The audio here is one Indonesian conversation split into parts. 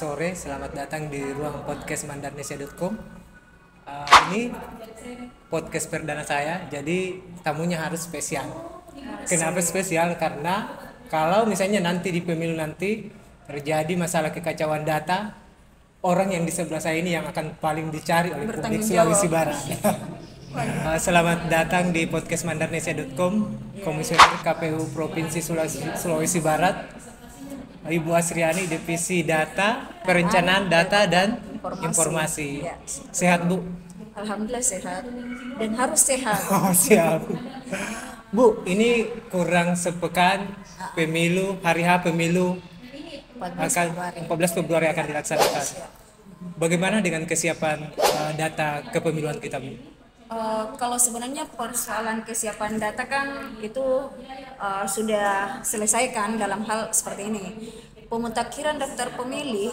sore, selamat datang di ruang podcast mandarnesia.com. Ini podcast perdana saya, jadi tamunya harus spesial. Kenapa spesial? Karena kalau misalnya nanti di pemilu nanti terjadi masalah kekacauan data, orang yang di sebelah saya ini yang akan paling dicari oleh publik Sulawesi Barat. Selamat datang di podcast mandarnesia.com, Komisioner KPU Provinsi Sulawesi Barat, Ibu Asriani, Divisi Data, Perencanaan Data dan Informasi. Ya. Sehat, Bu? Alhamdulillah sehat dan harus sehat. Oh, siap. Bu, ini kurang sepekan pemilu, hari H pemilu 14 Februari akan dilaksanakan. Bagaimana dengan kesiapan data kepemiluan kita, Bu? Kalau sebenarnya persoalan kesiapan data kan itu sudah selesaikan dalam hal seperti ini. Pemutakhiran daftar pemilih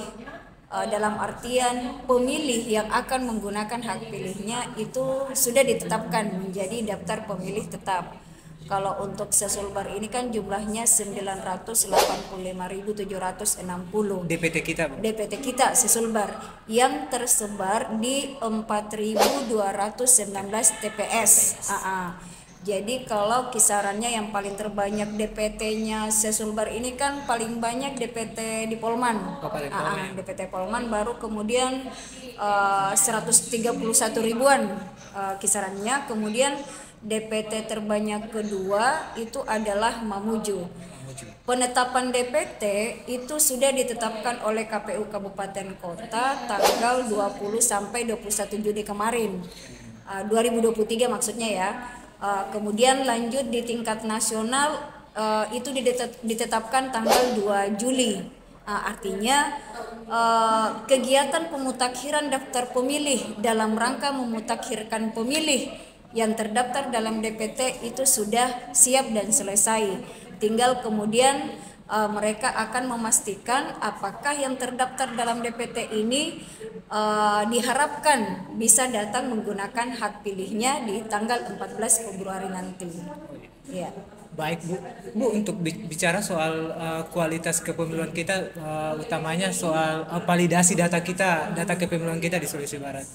dalam artian pemilih yang akan menggunakan hak pilihnya itu sudah ditetapkan menjadi daftar pemilih tetap. Kalau untuk sesulbar ini kan jumlahnya 985.760 DPT kita, Bu? DPT kita sesulbar yang tersebar di 4.219 TPS. Jadi kalau kisarannya yang paling terbanyak DPT-nya sesulbar ini kan paling banyak DPT di Polman. DPT Polman baru kemudian 131 ribuan kisarannya. Kemudian DPT terbanyak kedua itu adalah Mamuju. Penetapan DPT itu sudah ditetapkan oleh KPU Kabupaten Kota tanggal 20 sampai 21 Juni kemarin. 2023 maksudnya ya. Kemudian lanjut di tingkat nasional itu ditetapkan tanggal 2 Juli. Artinya kegiatan pemutakhiran daftar pemilih dalam rangka memutakhirkan pemilih yang terdaftar dalam DPT itu sudah siap dan selesai. Tinggal kemudian mereka akan memastikan apakah yang terdaftar dalam DPT ini diharapkan bisa datang menggunakan hak pilihnya di tanggal 14 Februari nanti. Ya. Baik, Bu. Bu, untuk bicara soal kualitas kepemiluan kita, utamanya soal validasi data kita, data kepemiluan kita di Sulawesi Barat.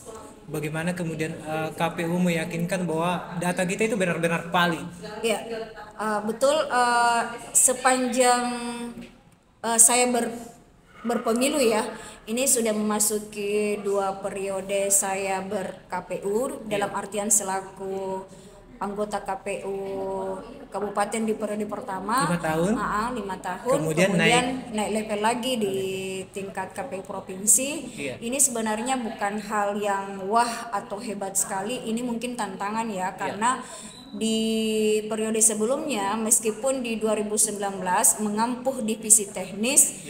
Bagaimana kemudian KPU meyakinkan bahwa data kita itu benar-benar valid? Ya, betul. Sepanjang saya berpemilu ya, ini sudah memasuki 2 periode saya ber-KPU dalam artian selaku anggota KPU Kabupaten di periode pertama 5 tahun. 5 tahun. Kemudian naik level lagi di tingkat KPU provinsi. Ini sebenarnya bukan hal yang wah atau hebat sekali. Ini mungkin tantangan ya, karena di periode sebelumnya meskipun di 2019 mengampuh divisi teknis,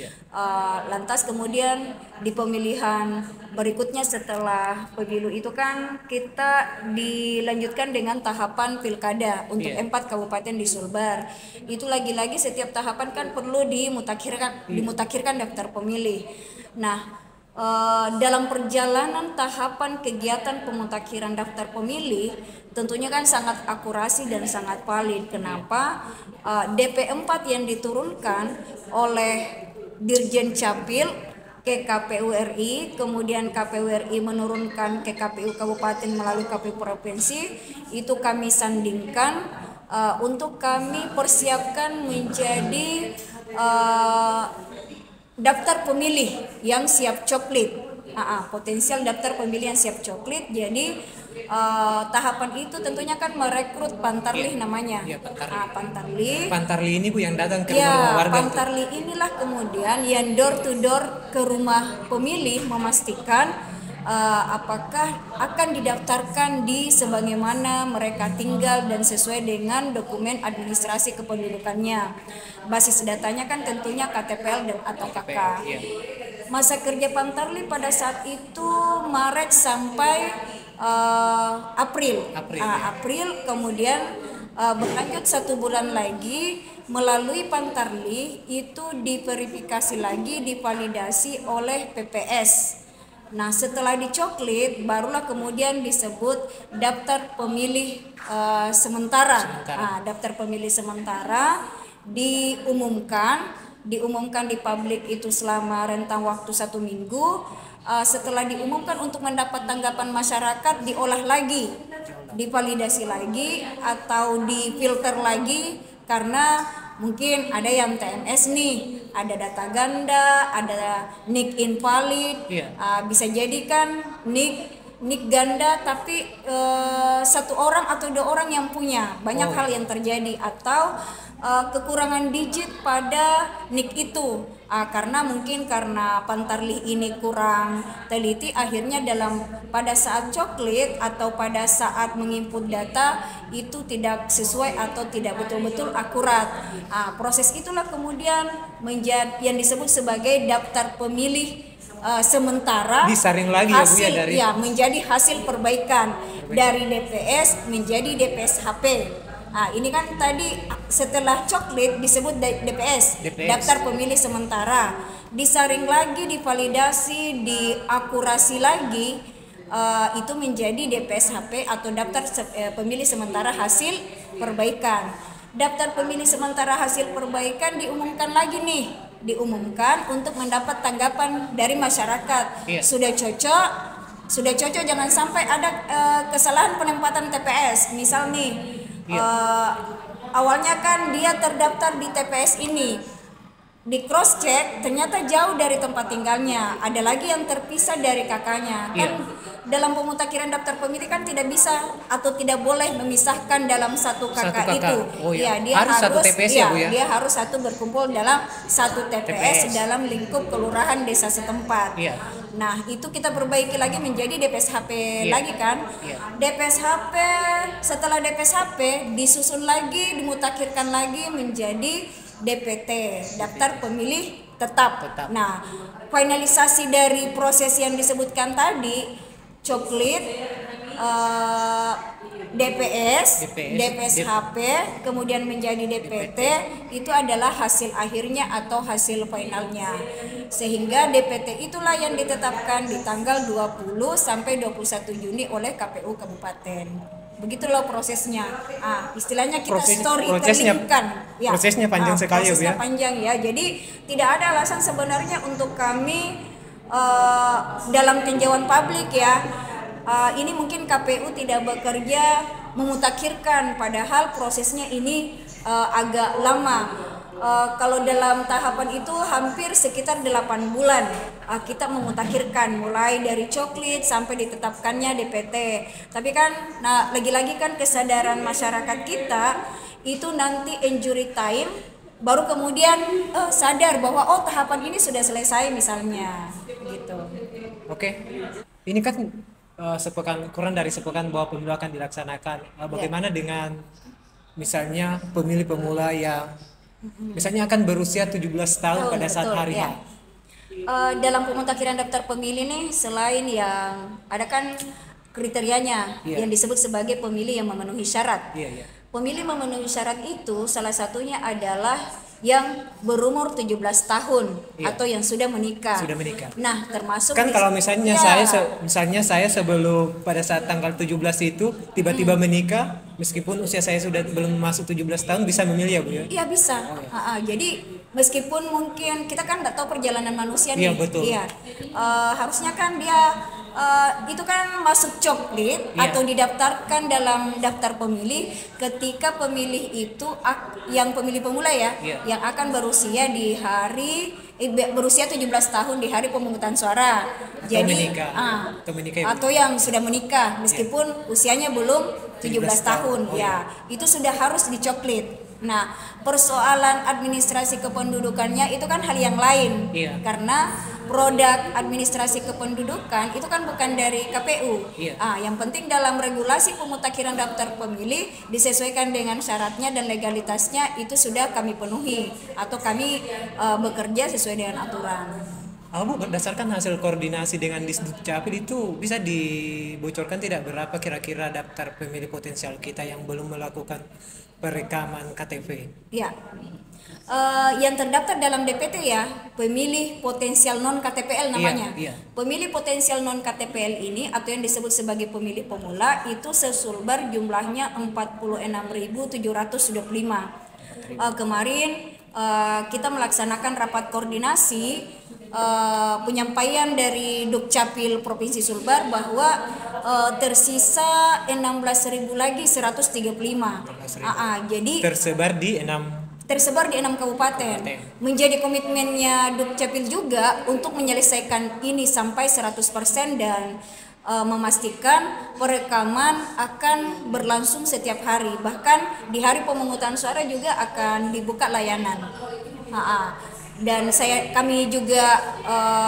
lantas kemudian di pemilihan berikutnya setelah pemilu itu kan kita dilanjutkan dengan tahapan pilkada untuk 4 kabupaten di Sulbar. Itu lagi-lagi setiap tahapan kan perlu dimutakhirkan daftar pemilih. Nah, dalam perjalanan tahapan kegiatan pemutakhiran daftar pemilih tentunya kan sangat akurasi dan sangat valid. Kenapa? DP4 yang diturunkan oleh Dirjen Capil ke KPU RI, kemudian KPU RI menurunkan ke KPU Kabupaten melalui KPU Provinsi, itu kami sandingkan untuk kami persiapkan menjadi daftar pemilih yang siap coklit. Potensial daftar pemilih yang siap coklit. Jadi tahapan itu tentunya kan merekrut Pantarlih namanya. Pantarlih. Pantarlih ini, Bu, yang datang ke rumah warga. Pantarlih inilah kemudian yang door to door ke rumah pemilih memastikan apakah akan didaftarkan di sebagaimana mereka tinggal dan sesuai dengan dokumen administrasi kependudukannya. Basis datanya kan tentunya KTPL dan atau KK. Masa kerja Pantarlih pada saat itu Maret sampai April. Kemudian berlanjut 1 bulan lagi melalui Pantarlih itu diverifikasi lagi, divalidasi oleh PPS. Nah, setelah dicoklit barulah kemudian disebut daftar pemilih sementara. Daftar pemilih sementara diumumkan diumumkan di publik itu selama rentang waktu 1 minggu. Setelah diumumkan untuk mendapat tanggapan masyarakat, diolah lagi, divalidasi lagi atau difilter lagi, karena mungkin ada yang TMS nih, ada data ganda, ada NIK invalid, bisa jadi kan NIK ganda tapi 1 orang atau 2 orang yang punya, banyak hal yang terjadi, atau kekurangan digit pada NIK itu, karena mungkin karena Pantarlih ini kurang teliti, akhirnya pada saat coklit atau pada saat menginput data itu tidak sesuai atau tidak betul-betul akurat. Proses itulah kemudian menjadi yang disebut sebagai daftar pemilih sementara, disaring lagi hasil, ya Bu, dari menjadi hasil perbaikan dari DPS menjadi DPS HP. Ini kan tadi setelah coklit disebut DPS, daftar pemilih sementara, disaring lagi, divalidasi, diakurasi lagi, itu menjadi DPS HP atau daftar pemilih sementara hasil perbaikan. Daftar pemilih sementara hasil perbaikan diumumkan lagi nih, diumumkan untuk mendapat tanggapan dari masyarakat. Sudah cocok, jangan sampai ada kesalahan penempatan TPS. Misal nih, awalnya kan dia terdaftar di TPS ini, di cross check ternyata jauh dari tempat tinggalnya, ada lagi yang terpisah dari kakaknya kan. Dalam pemutakhiran daftar pemilih kan tidak bisa atau tidak boleh memisahkan dalam satu kakak itu. Dia harus satu TPS dia harus satu berkumpul dalam satu TPS dalam lingkup kelurahan desa setempat. Nah, itu kita perbaiki lagi menjadi DPS HP lagi kan. DPS HP, setelah DPS HP disusun lagi, dimutakhirkan lagi menjadi DPT, daftar pemilih tetap. Nah, finalisasi dari proses yang disebutkan tadi, coklit, DPS HP, kemudian menjadi DPT, itu adalah hasil akhirnya atau hasil finalnya. Sehingga DPT itulah yang ditetapkan di tanggal 20 sampai 21 Juni oleh KPU Kabupaten. Begitulah prosesnya. Istilahnya kita storytellingkan. Prosesnya panjang sekali prosesnya panjang ya. Jadi tidak ada alasan sebenarnya untuk kami dalam tinjauan publik ya, ini mungkin KPU tidak bekerja memutakhirkan, padahal prosesnya ini agak lama. Kalau dalam tahapan itu hampir sekitar 8 bulan kita memutakhirkan, mulai dari coklit sampai ditetapkannya DPT. Tapi kan lagi-lagi kan kesadaran masyarakat kita itu nanti injury time, baru kemudian sadar bahwa tahapan ini sudah selesai misalnya gitu. Oke. Ini kan kurang dari sepekan bahwa pemilu akan dilaksanakan. Bagaimana dengan misalnya pemilih pemula yang misalnya akan berusia 17 tahun pada saat hari ini? Dalam pemutakhiran daftar pemilih nih, selain yang ada kan kriterianya yang disebut sebagai pemilih yang memenuhi syarat. Pemilih memenuhi syarat itu salah satunya adalah yang berumur 17 tahun atau yang sudah menikah. Nah, termasuk kan kalau misalnya saya sebelum pada saat tanggal 17 itu tiba-tiba menikah, meskipun usia saya sudah belum masuk 17 tahun, bisa memilih ya Bu ya? Iya bisa. Jadi meskipun mungkin kita kan nggak tahu perjalanan manusia nih. Harusnya kan dia itu kan masuk coklit atau didaftarkan dalam daftar pemilih ketika pemilih itu yang pemilih pemula yang akan berusia di hari berusia 17 tahun di hari pemungutan suara. Jadi atau yang sudah menikah meskipun usianya belum 17 tahun itu sudah harus dicoklit. Nah, persoalan administrasi kependudukannya itu kan hal yang lain, karena produk administrasi kependudukan itu kan bukan dari KPU. Yang penting dalam regulasi pemutakhiran daftar pemilih disesuaikan dengan syaratnya dan legalitasnya itu sudah kami penuhi atau kami bekerja sesuai dengan aturan. Bu, berdasarkan hasil koordinasi dengan Disdukcapil itu bisa dibocorkan tidak berapa kira-kira daftar pemilih potensial kita yang belum melakukan perekaman KTP? Yang terdaftar dalam DPT pemilih potensial non KTPL namanya. Pemilih potensial non KTPL ini atau yang disebut sebagai pemilih pemula itu sesulbar jumlahnya 46.725. Kemarin kita melaksanakan rapat koordinasi penyampaian dari Dukcapil Provinsi Sulbar bahwa tersisa 16.000 lagi 135. Jadi tersebar di 6 kabupaten. Menjadi komitmennya Dukcapil juga untuk menyelesaikan ini sampai 100% dan memastikan perekaman akan berlangsung setiap hari. Bahkan di hari pemungutan suara juga akan dibuka layanan. Dan kami juga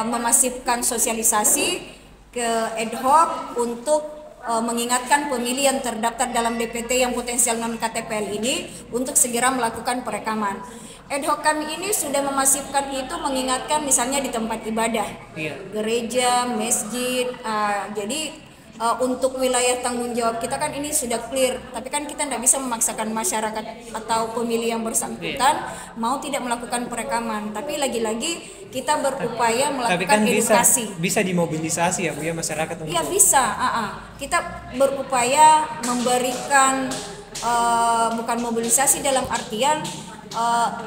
memasifkan sosialisasi ke ad hoc untuk mengingatkan pemilih yang terdaftar dalam DPT yang potensial non KTPL ini untuk segera melakukan perekaman. Ad hoc kami ini sudah memasifkan itu, mengingatkan misalnya di tempat ibadah, gereja, masjid. Jadi untuk wilayah tanggung jawab kita kan ini sudah clear, tapi kan kita tidak bisa memaksakan masyarakat atau pemilih yang bersangkutan mau tidak melakukan perekaman. Tapi lagi-lagi kita berupaya melakukan edukasi. Bisa dimobilisasi ya Bu ya masyarakat? Iya bisa. Kita berupaya memberikan bukan mobilisasi dalam artian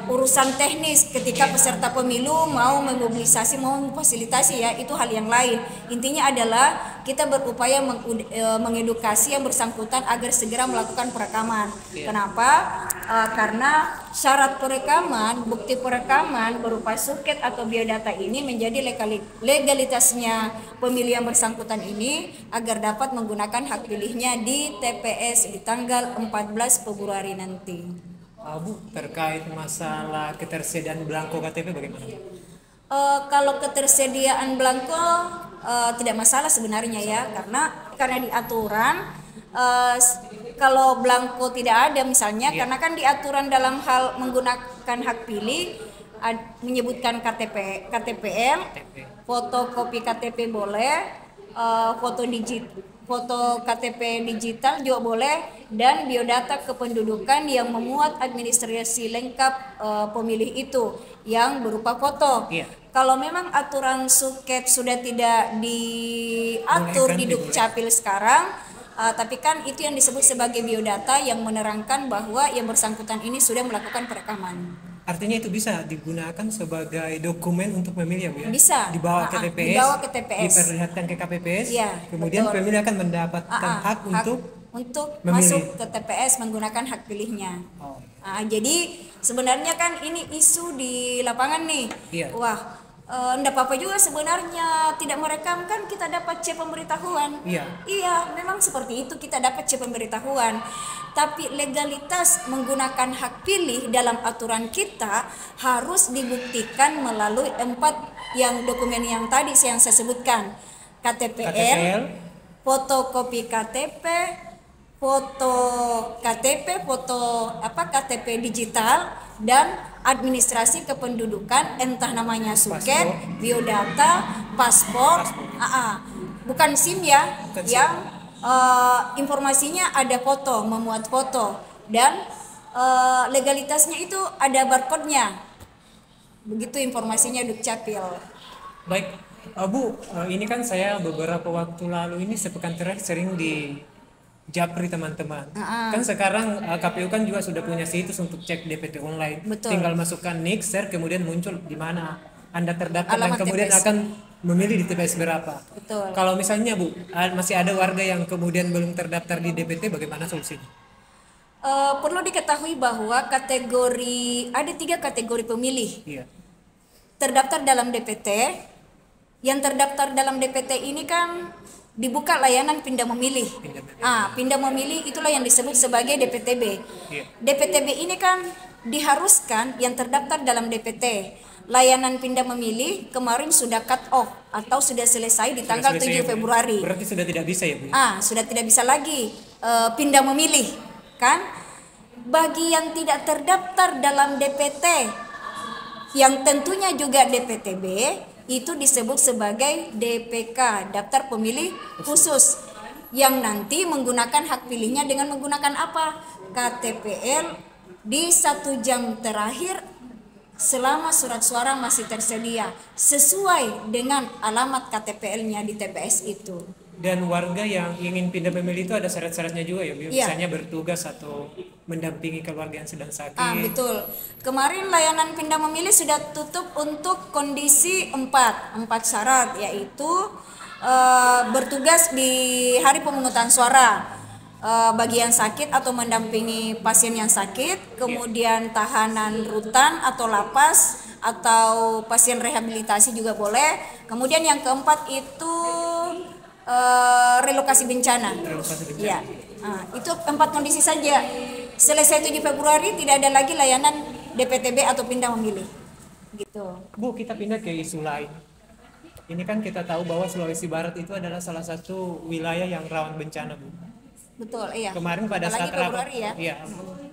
urusan teknis ketika peserta pemilu mau memobilisasi, mau memfasilitasi ya, itu hal yang lain. Intinya adalah kita berupaya mengedukasi yang bersangkutan agar segera melakukan perekaman. Kenapa? Karena syarat perekaman, bukti perekaman berupa suket atau biodata ini menjadi legalitasnya pemilih yang bersangkutan ini agar dapat menggunakan hak pilihnya di TPS di tanggal 14 Februari nanti. Bu, terkait masalah ketersediaan belangko KTP bagaimana? Kalau ketersediaan belangko tidak masalah sebenarnya ya, karena di aturan kalau belangko tidak ada misalnya, karena kan di aturan dalam hal menggunakan hak pilih menyebutkan KTPL, fotokopi KTP boleh, foto KTP digital juga boleh, dan biodata kependudukan yang memuat administrasi lengkap pemilih itu yang berupa foto. Kalau memang aturan suket sudah tidak diatur di Dukcapil sekarang, tapi kan itu yang disebut sebagai biodata yang menerangkan bahwa yang bersangkutan ini sudah melakukan perekaman. Artinya itu bisa digunakan sebagai dokumen untuk memilih ya Bu ya? Bisa. Dibawa ke TPS, diperlihatkan ke KPPS, kemudian pemilih akan mendapatkan hak untuk masuk ke TPS menggunakan hak pilihnya. Jadi sebenarnya kan ini isu di lapangan nih. Wah, enggak apa-apa juga sebenarnya tidak merekam, kan kita dapat C pemberitahuan. Iya, memang seperti itu, kita dapat C pemberitahuan. Tapi legalitas menggunakan hak pilih dalam aturan kita harus dibuktikan melalui 4 dokumen yang tadi yang saya sebutkan. KTPL, fotokopi KTP, foto KTP digital, dan administrasi kependudukan, entah namanya suket, biodata, paspor, bukan SIM ya, yang informasinya ada foto, memuat foto, dan legalitasnya itu ada barcode-nya. Begitu informasinya Dukcapil. Baik, Bu, ini kan saya beberapa waktu lalu ini sepekan terakhir sering di Japri teman-teman. Kan sekarang KPU kan juga sudah punya situs untuk cek DPT online. Tinggal masukkan NIK, share, kemudian muncul di mana Anda terdaftar dan kemudian TPS. Akan memilih di TPS berapa. Kalau misalnya Bu, masih ada warga yang kemudian belum terdaftar di DPT, bagaimana solusinya? Perlu diketahui bahwa ada 3 kategori pemilih. Terdaftar dalam DPT. Yang terdaftar dalam DPT ini kan dibuka layanan pindah memilih. Pindah memilih itulah yang disebut sebagai DPTB. DPTB ini kan diharuskan yang terdaftar dalam DPT. Layanan pindah memilih kemarin sudah cut off atau sudah selesai di tanggal 7 Februari. Berarti sudah tidak bisa ya Bu? Sudah tidak bisa lagi pindah memilih kan. Bagi yang tidak terdaftar dalam DPT, yang tentunya juga DPTB, itu disebut sebagai DPK, daftar pemilih khusus, yang nanti menggunakan hak pilihnya dengan menggunakan apa? KTPL di 1 jam terakhir selama surat suara masih tersedia sesuai dengan alamat KTPL-nya di TPS itu. Dan warga yang ingin pindah pemilih itu ada syarat-syaratnya juga ya Bu? Misalnya bertugas atau mendampingi keluarga yang sedang sakit. Betul. Kemarin layanan pindah memilih sudah tutup untuk kondisi 4 syarat, yaitu bertugas di hari pemungutan suara bagi yang sakit atau mendampingi pasien yang sakit, kemudian tahanan rutan atau lapas atau pasien rehabilitasi juga boleh. Kemudian yang keempat itu relokasi bencana. Ya, itu 4 kondisi saja. Selesai 7 Februari tidak ada lagi layanan DPTB atau pindah memilih. Gitu. Bu, kita pindah ke isu lain. Ini kan kita tahu bahwa Sulawesi Barat itu adalah salah satu wilayah yang rawan bencana, Bu. Betul, iya. Kemarin pada apalagi saat rapat, Februari ya. Iya,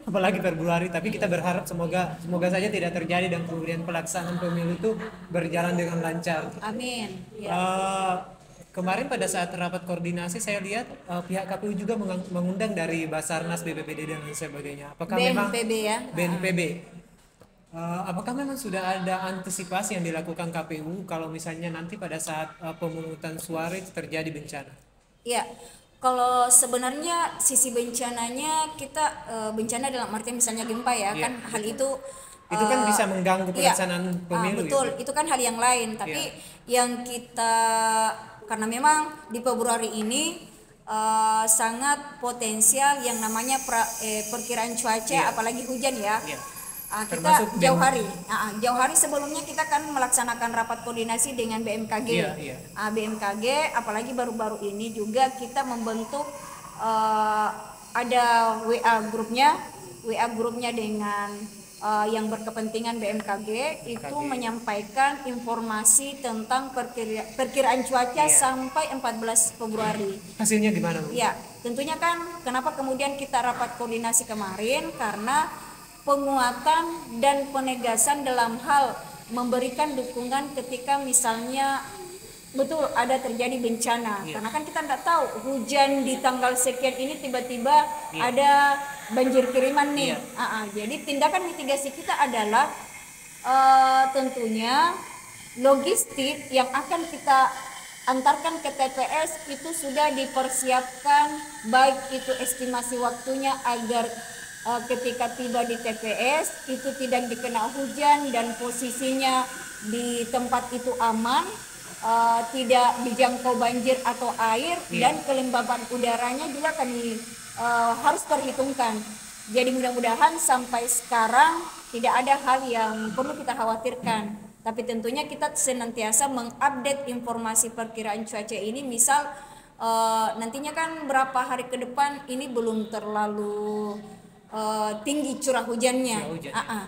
apalagi Februari. Tapi kita berharap semoga saja tidak terjadi dan kemudian pelaksanaan pemilu itu berjalan dengan lancar. Amin. Ya. Kemarin pada saat rapat koordinasi saya lihat pihak KPU juga mengundang dari Basarnas, BPBD dan lain sebagainya. Apakah memang BNPB ya? BNPB? Apakah memang sudah ada antisipasi yang dilakukan KPU kalau misalnya nanti pada saat pemungutan suara itu terjadi bencana? Iya. Kalau sebenarnya sisi bencananya kita bencana dalam arti misalnya gempa ya, kan hal itu kan bisa mengganggu pelaksanaan pemilu. Betul, ya? itu kan hal yang lain. Tapi yang kita, karena memang di Februari ini sangat potensial yang namanya perkiraan cuaca, apalagi hujan ya. Kita jauh hari sebelumnya kita kan melaksanakan rapat koordinasi dengan BMKG. BMKG, apalagi baru-baru ini juga kita membentuk ada WA grupnya dengan yang berkepentingan BMKG itu menyampaikan informasi tentang perkiraan cuaca sampai 14 Februari. Hasilnya gimana, Bu? Ya, tentunya kan kenapa kemudian kita rapat koordinasi kemarin, karena penguatan dan penegasan dalam hal memberikan dukungan ketika misalnya betul ada terjadi bencana. Karena kan kita tidak tahu hujan di tanggal sekian ini tiba-tiba ada banjir kiriman nih. Jadi tindakan mitigasi kita adalah tentunya logistik yang akan kita antarkan ke TPS itu sudah dipersiapkan, baik itu estimasi waktunya agar ketika tiba di TPS itu tidak dikena hujan dan posisinya di tempat itu aman, tidak dijangkau banjir atau air, dan kelembaban udaranya juga kami harus perhitungkan. Jadi mudah-mudahan sampai sekarang tidak ada hal yang perlu kita khawatirkan. Tapi tentunya kita senantiasa mengupdate informasi perkiraan cuaca ini. Misal nantinya kan berapa hari ke depan ini belum terlalu tinggi curah hujannya.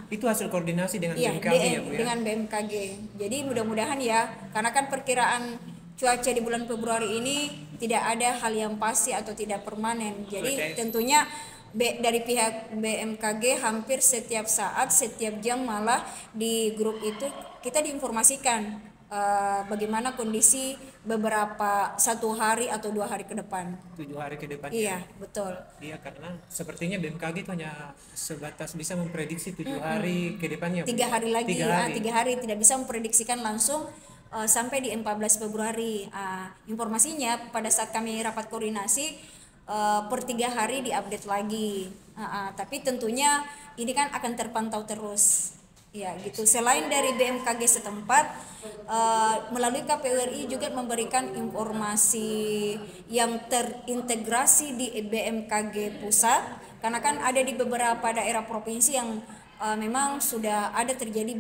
Itu hasil koordinasi dengan BMKG ya, Bu ya? Dengan BMKG. Jadi mudah-mudahan ya, karena kan perkiraan cuaca di bulan Februari ini tidak ada hal yang pasti atau tidak permanen. Jadi tentunya dari pihak BMKG hampir setiap saat, setiap jam malah di grup itu kita diinformasikan bagaimana kondisi beberapa 1 hari atau 2 hari ke depan. 7 hari ke depan. Iya, betul. Iya, karena sepertinya BMKG itu hanya sebatas bisa memprediksi 7 hari ke depannya. 3 hari lagi, 3 hari tidak bisa memprediksikan langsung sampai di 14 Februari. Informasinya pada saat kami rapat koordinasi per 3 hari diupdate lagi. Tapi tentunya ini kan akan terpantau terus. Ya gitu. Selain dari BMKG setempat, melalui KPU RI juga memberikan informasi yang terintegrasi di BMKG pusat, karena kan ada di beberapa daerah provinsi yang memang sudah ada terjadi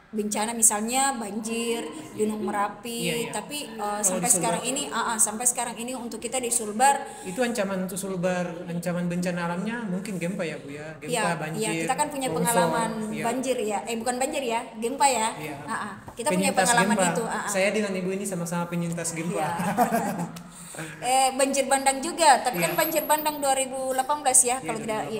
bencana, misalnya banjir, Gunung Merapi. Tapi sampai sekarang ini untuk kita di Sulbar itu ancaman untuk Sulbar, ancaman bencana alamnya mungkin gempa ya, Bu ya? Gempa, banjir. Iya, kita kan punya pengalaman banjir ya. Bukan banjir ya, gempa ya. Kita punya pengalaman gempa. Itu. Saya dengan Ibu ini sama-sama penyintas gempa. Banjir bandang juga, tapi kan banjir bandang 2018 ya, kalau tidak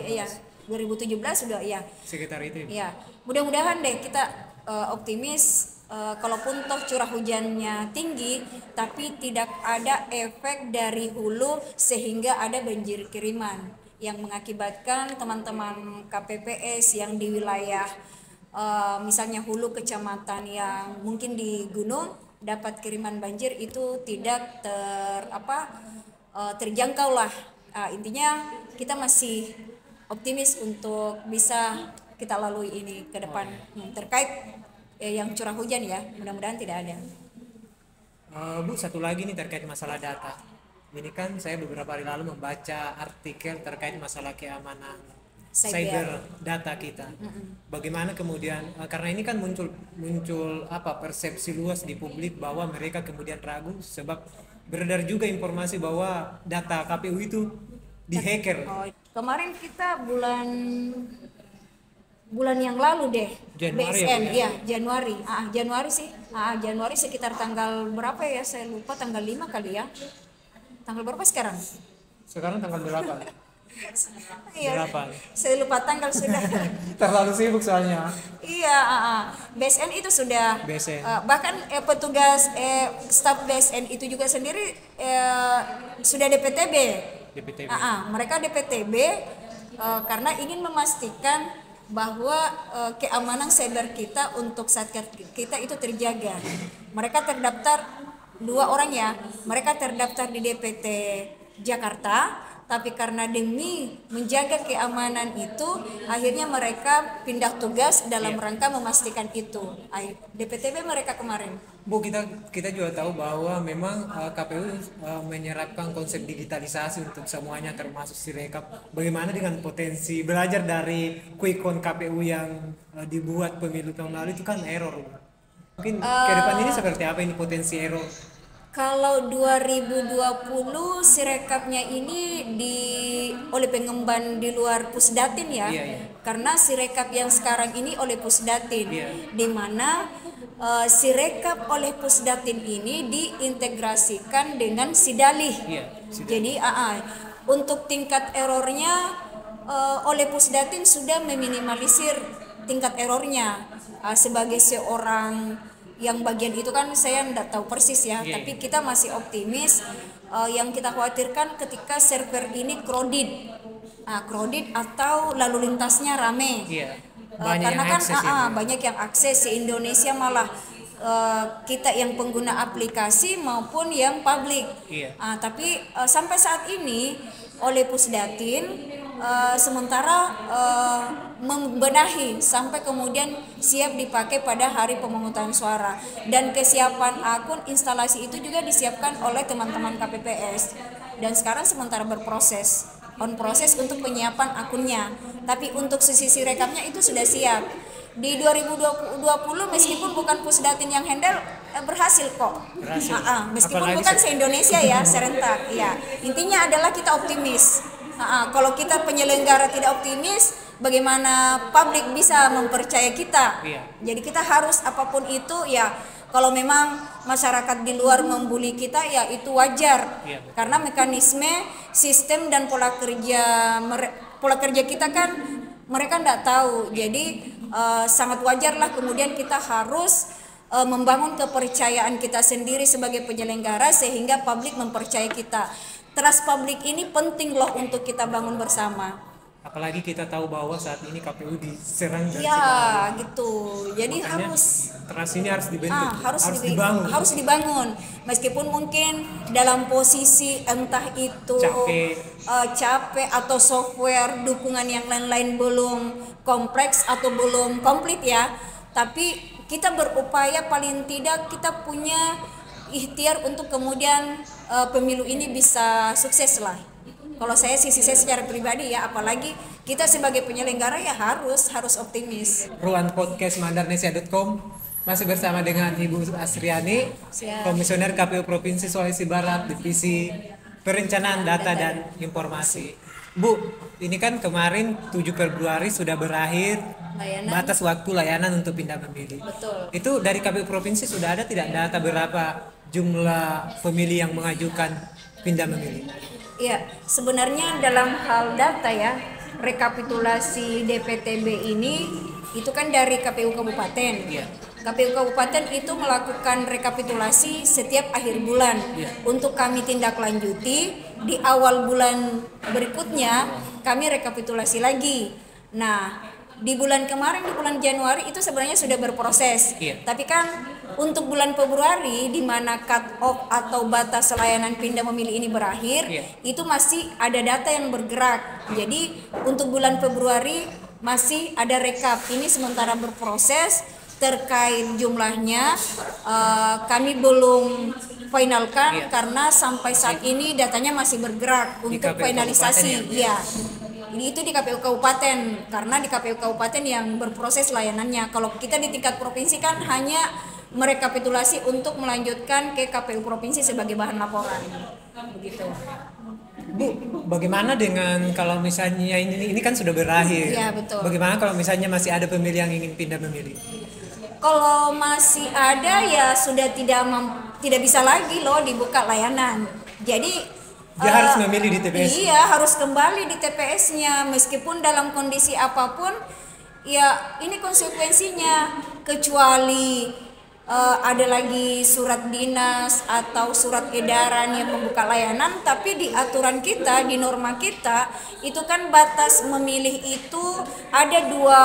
2017 sudah ya. Sekitar itu. Ya, mudah-mudahan deh kita optimis, kalaupun toh curah hujannya tinggi tapi tidak ada efek dari hulu sehingga ada banjir kiriman yang mengakibatkan teman-teman KPPS yang di wilayah misalnya hulu kecamatan yang mungkin di gunung dapat kiriman banjir itu tidak terjangkau lah. Intinya kita masih optimis untuk bisa kita lalui ini ke depan. Terkait yang curah hujan ya, mudah-mudahan tidak ada. Bu, satu lagi nih terkait masalah data. Ini kan saya beberapa hari lalu membaca artikel terkait masalah keamanan cyber data kita. Bagaimana kemudian karena ini kan muncul apa persepsi luas di publik bahwa mereka kemudian ragu sebab beredar juga informasi bahwa data KPU itu dihacker. Kemarin kita bulan yang lalu deh, Januari BSN ya, Januari. Januari sih. Januari sekitar tanggal berapa ya? Saya lupa, tanggal 5 kali ya. Tanggal berapa sekarang? Sekarang tanggal berapa? Iya, Berapa? saya lupa tanggal sudah. Terlalu sibuk soalnya. Iya, BSN itu sudah. BSN. Bahkan petugas staf BSN itu juga sendiri sudah DPTB. DPTB. Mereka DPTB karena ingin memastikan bahwa keamanan cyber kita untuk satgas kita itu terjaga. Mereka terdaftar 2 orang ya. Mereka terdaftar di DPT Jakarta, tapi karena demi menjaga keamanan itu akhirnya mereka pindah tugas dalam rangka memastikan itu. DPTB mereka kemarin. Bu, kita juga tahu bahwa memang KPU menyerapkan konsep digitalisasi untuk semuanya termasuk Sirekap. Bagaimana dengan potensi belajar dari quick count KPU yang dibuat pemilu tahun lalu itu kan error. Mungkin ke depan ini seperti apa ini potensi error? Kalau 2020 Sirekapnya ini oleh pengemban di luar Pusdatin ya. Karena Sirekap yang sekarang ini oleh Pusdatin, di mana Sirekap oleh Pusdatin ini diintegrasikan dengan Sidalih. Jadi untuk tingkat errornya oleh Pusdatin sudah meminimalisir tingkat errornya. Sebagai seorang yang bagian itu kan saya tidak tahu persis ya, tapi kita masih optimis. Yang kita khawatirkan ketika server ini crowded atau lalu lintasnya rame. Karena kan banyak yang akses di Indonesia, malah kita yang pengguna aplikasi maupun yang publik. Tapi sampai saat ini oleh Pusdatin sementara membenahi sampai kemudian siap dipakai pada hari pemungutan suara, dan kesiapan akun instalasi itu juga disiapkan oleh teman-teman KPPS, dan sekarang sementara on proses untuk penyiapan akunnya. Tapi untuk sisi rekapnya itu sudah siap. Di 2020 meskipun bukan Pusdatin yang handle, berhasil kok. Meskipun apalagi bukan se-Indonesia ya, serentak. Ya, intinya adalah kita optimis. Kalau kita penyelenggara tidak optimis, bagaimana publik bisa mempercaya kita? Jadi kita harus apapun itu ya, kalau memang masyarakat di luar membuli kita ya itu wajar. Karena mekanisme, sistem dan pola kerja kita kan mereka tidak tahu. Jadi sangat wajar lah kemudian kita harus membangun kepercayaan kita sendiri sebagai penyelenggara sehingga publik mempercayai kita. Trust publik ini penting loh untuk kita bangun bersama. Apalagi kita tahu bahwa saat ini KPU diserang dan gitu. Jadi makanya trust ini harus dibentuk, harus dibangun. Meskipun mungkin dalam posisi entah itu capek atau software dukungan yang lain-lain belum kompleks atau belum komplit ya. Tapi kita berupaya paling tidak kita punya ikhtiar untuk kemudian pemilu ini bisa sukses lah. Kalau saya secara pribadi ya, apalagi kita sebagai penyelenggara ya harus optimis. Ruang podcast mandarnesia.com masih bersama dengan Ibu Asriani, Komisioner KPU Provinsi Sulawesi Barat, Divisi Perencanaan Data dan Informasi. Bu, ini kan kemarin 7 Februari sudah berakhir batas waktu layanan untuk pindah memilih. Betul. Itu dari KPU Provinsi sudah ada tidak data berapa jumlah pemilih yang mengajukan pindah memilih? Iya, sebenarnya dalam hal data ya, rekapitulasi DPTB ini itu kan dari KPU Kabupaten. KPU Kabupaten itu melakukan rekapitulasi setiap akhir bulan. Untuk kami tindak lanjuti di awal bulan berikutnya kami rekapitulasi lagi. Nah, di bulan kemarin, di bulan Januari itu sebenarnya sudah berproses. Tapi kan Untuk bulan Februari di mana cut off atau batas layanan pindah memilih ini berakhir, itu masih ada data yang bergerak. Jadi untuk bulan Februari masih ada rekap. Ini sementara berproses terkait jumlahnya. Kami belum finalkan karena sampai saat ini datanya masih bergerak untuk finalisasi. Iya. Itu di KPU Kabupaten, karena di KPU Kabupaten yang berproses layanannya. Kalau kita di tingkat provinsi kan hanya merekapitulasi untuk melanjutkan ke KPU Provinsi sebagai bahan laporan. Begitu. Bu, bagaimana dengan kalau misalnya ini kan sudah berakhir? Iya, betul. Bagaimana kalau misalnya masih ada pemilih yang ingin pindah memilih? Kalau masih ada ya sudah tidak bisa lagi loh dibuka layanan. Jadi dia harus memilih di TPS. Iya, harus kembali di TPS-nya meskipun dalam kondisi apapun. Ya, ini konsekuensinya, kecuali ada lagi surat dinas atau surat edaran yang membuka layanan, tapi di aturan kita, di norma kita itu kan batas memilih itu ada dua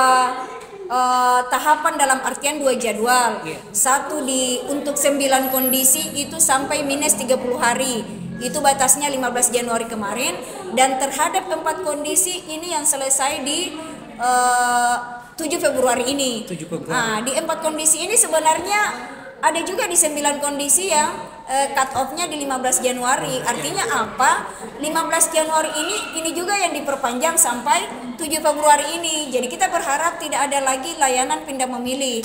tahapan, dalam artian 2 jadwal. Satu untuk 9 kondisi itu sampai minus 30 hari. Itu batasnya 15 Januari kemarin, dan terhadap 4 kondisi ini yang selesai di 7 Februari ini. 7 Februari. Nah, di 4 kondisi ini sebenarnya ada juga di 9 kondisi yang cut off-nya di 15 Januari. Artinya apa? 15 Januari ini juga yang diperpanjang sampai 7 Februari ini. Jadi kita berharap tidak ada lagi layanan pindah memilih.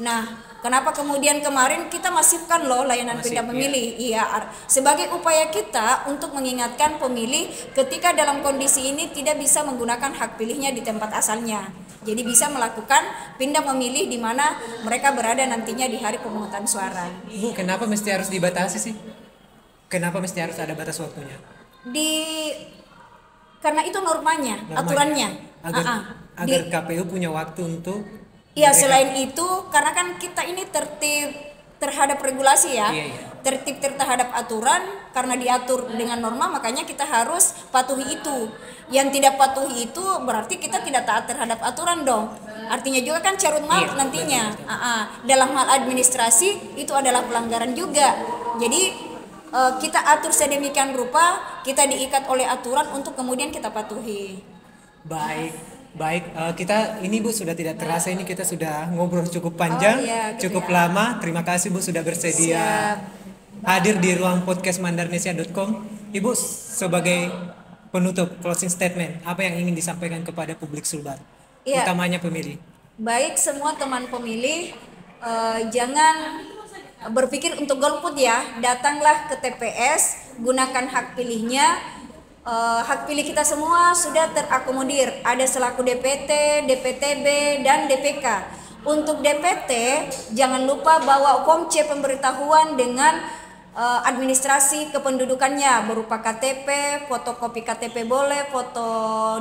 Nah, kenapa kemudian kemarin kita masifkan loh layanan pindah memilih? Iya, sebagai upaya kita untuk mengingatkan pemilih ketika dalam kondisi ini tidak bisa menggunakan hak pilihnya di tempat asalnya. Jadi bisa melakukan pindah memilih di mana mereka berada nantinya di hari pemungutan suara. Bu, kenapa mesti harus dibatasi sih? Kenapa mesti harus ada batas waktunya? Karena itu normanya. Aturannya. Agar KPU punya waktu untuk. Iya, selain itu karena kan kita ini tertib terhadap regulasi ya. Tertib terhadap aturan, karena diatur dengan norma makanya kita harus patuhi itu. Yang tidak patuhi itu berarti kita tidak taat terhadap aturan dong. Artinya juga kan carut marut nantinya. Dalam hal administrasi itu adalah pelanggaran juga. Jadi kita atur sedemikian rupa, kita diikat oleh aturan untuk kemudian kita patuhi. Baik, kita ini Bu sudah tidak terasa, ini kita sudah ngobrol cukup panjang, cukup lama. Terima kasih Bu sudah bersedia hadir di ruang podcast mandarnesia.com. Ibu sebagai penutup, closing statement, apa yang ingin disampaikan kepada publik Sulbar, utamanya pemilih? Baik, semua teman pemilih, jangan berpikir untuk golput ya. Datanglah ke TPS, gunakan hak pilihnya. Hak pilih kita semua sudah terakomodir, ada selaku DPT, DPTB, dan DPK. Untuk DPT, jangan lupa bawa form C pemberitahuan dengan administrasi kependudukannya berupa KTP, fotokopi KTP boleh, foto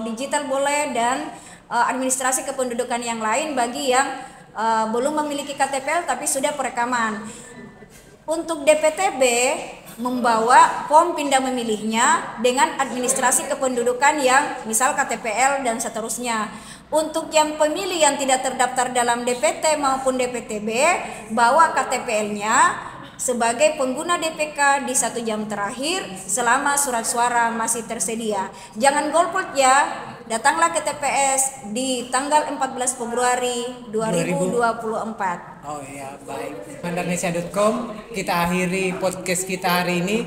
digital boleh, dan administrasi kependudukan yang lain bagi yang belum memiliki KTP tapi sudah perekaman. Untuk DPTB membawa form pindah memilihnya dengan administrasi kependudukan yang misal KTPL dan seterusnya. Untuk yang pemilih yang tidak terdaftar dalam DPT maupun DPTB, bawa KTPL-nya sebagai pengguna DPK di 1 jam terakhir selama surat suara masih tersedia. Jangan golput ya, datanglah ke TPS di tanggal 14 Februari 2024. Oh iya, baik. Mandarnesia.com, kita akhiri podcast kita hari ini.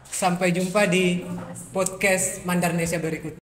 Sampai jumpa di podcast Mandarnesia berikutnya.